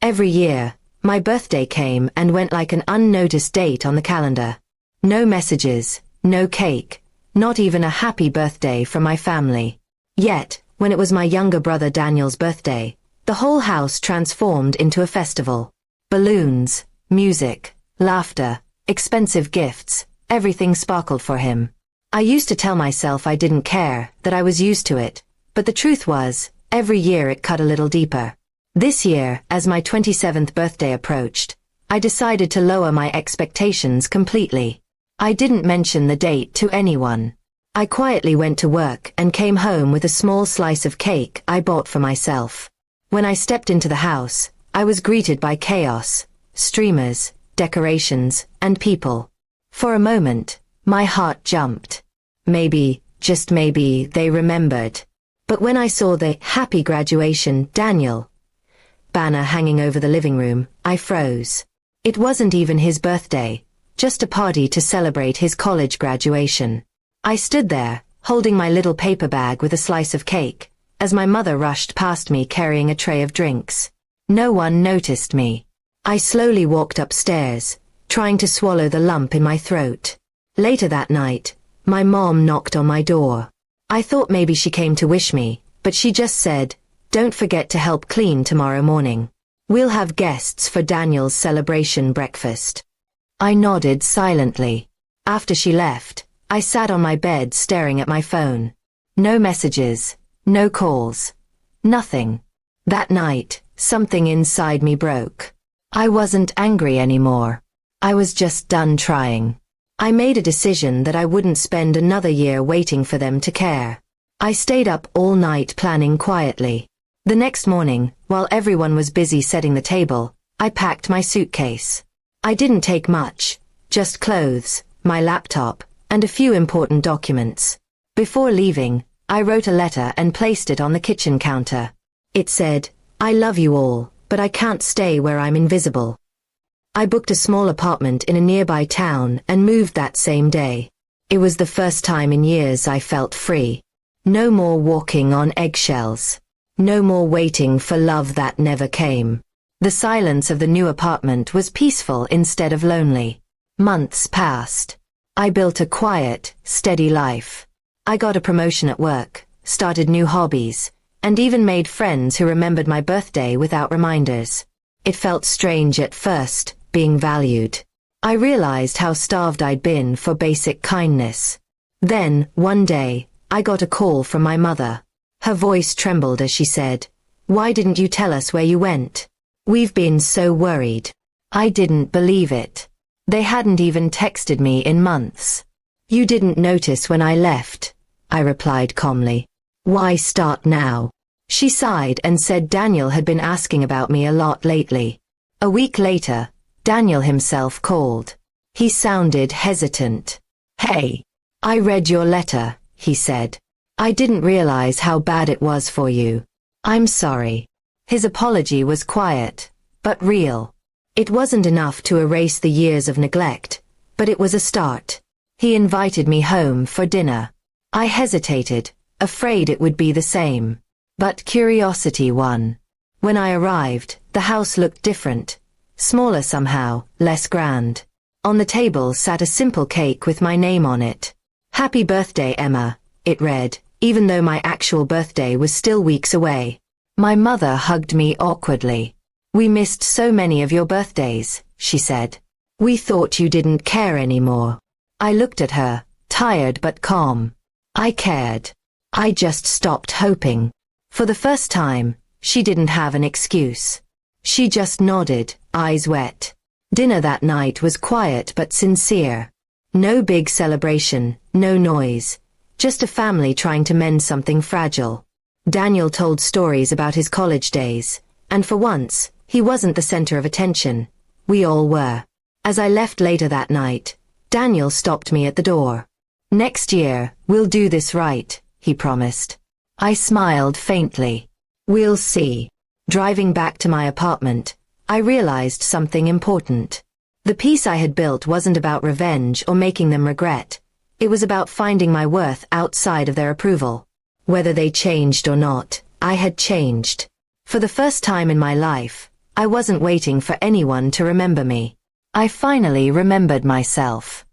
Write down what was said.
Every year, my birthday came and went like an unnoticed date on the calendar. No messages, no cake, not even a happy birthday from my family. Yet, when it was my younger brother Daniel's birthday, the whole house transformed into a festival. Balloons, music, laughter, expensive gifts, everything sparkled for him. I used to tell myself I didn't care, that I was used to it, but the truth was, every year it cut a little deeper. This year, as my 27th birthday approached, I decided to lower my expectations completely. I didn't mention the date to anyone. I quietly went to work and came home with a small slice of cake I bought for myself. When I stepped into the house, I was greeted by chaos, streamers, decorations, and people. For a moment, my heart jumped. Maybe, just maybe, they remembered. But when I saw the "Happy Graduation, Daniel" banner hanging over the living room, I froze. It wasn't even his birthday, just a party to celebrate his college graduation. I stood there, holding my little paper bag with a slice of cake, as my mother rushed past me carrying a tray of drinks. No one noticed me. I slowly walked upstairs, trying to swallow the lump in my throat. Later that night, my mom knocked on my door. I thought maybe she came to wish me, but she just said, "Don't forget to help clean tomorrow morning. We'll have guests for Daniel's celebration breakfast." I nodded silently. After she left, I sat on my bed staring at my phone. No messages, no calls, nothing. That night, something inside me broke. I wasn't angry anymore. I was just done trying. I made a decision that I wouldn't spend another year waiting for them to care. I stayed up all night planning quietly. The next morning, while everyone was busy setting the table, I packed my suitcase. I didn't take much, just clothes, my laptop, and a few important documents. Before leaving, I wrote a letter and placed it on the kitchen counter. It said, "I love you all, but I can't stay where I'm invisible." I booked a small apartment in a nearby town and moved that same day. It was the first time in years I felt free. No more walking on eggshells. No more waiting for love that never came. The silence of the new apartment was peaceful instead of lonely. Months passed. I built a quiet, steady life. I got a promotion at work, started new hobbies, and even made friends who remembered my birthday without reminders. It felt strange at first, being valued. I realized how starved I'd been for basic kindness. Then, one day, I got a call from my mother. Her voice trembled as she said, "Why didn't you tell us where you went? We've been so worried." I didn't believe it. They hadn't even texted me in months. "You didn't notice when I left," I replied calmly. "Why start now?" She sighed and said Daniel had been asking about me a lot lately. A week later, Daniel himself called. He sounded hesitant. "Hey, I read your letter," he said. "I didn't realize how bad it was for you. I'm sorry." His apology was quiet, but real. It wasn't enough to erase the years of neglect, but it was a start. He invited me home for dinner. I hesitated, afraid it would be the same. But curiosity won. When I arrived, the house looked different. Smaller somehow, less grand. On the table sat a simple cake with my name on it. "Happy birthday, Emma," it read, even though my actual birthday was still weeks away. My mother hugged me awkwardly. "We missed so many of your birthdays," she said. "We thought you didn't care anymore." I looked at her, tired but calm. I cared. I just stopped hoping. For the first time, she didn't have an excuse. She just nodded, eyes wet. Dinner that night was quiet but sincere. No big celebration, no noise. Just a family trying to mend something fragile. Daniel told stories about his college days, and for once, he wasn't the center of attention. We all were. As I left later that night, Daniel stopped me at the door. "Next year, we'll do this right," he promised. I smiled faintly. "We'll see." Driving back to my apartment, I realized something important. The peace I had built wasn't about revenge or making them regret. It was about finding my worth outside of their approval. Whether they changed or not, I had changed. For the first time in my life, I wasn't waiting for anyone to remember me. I finally remembered myself.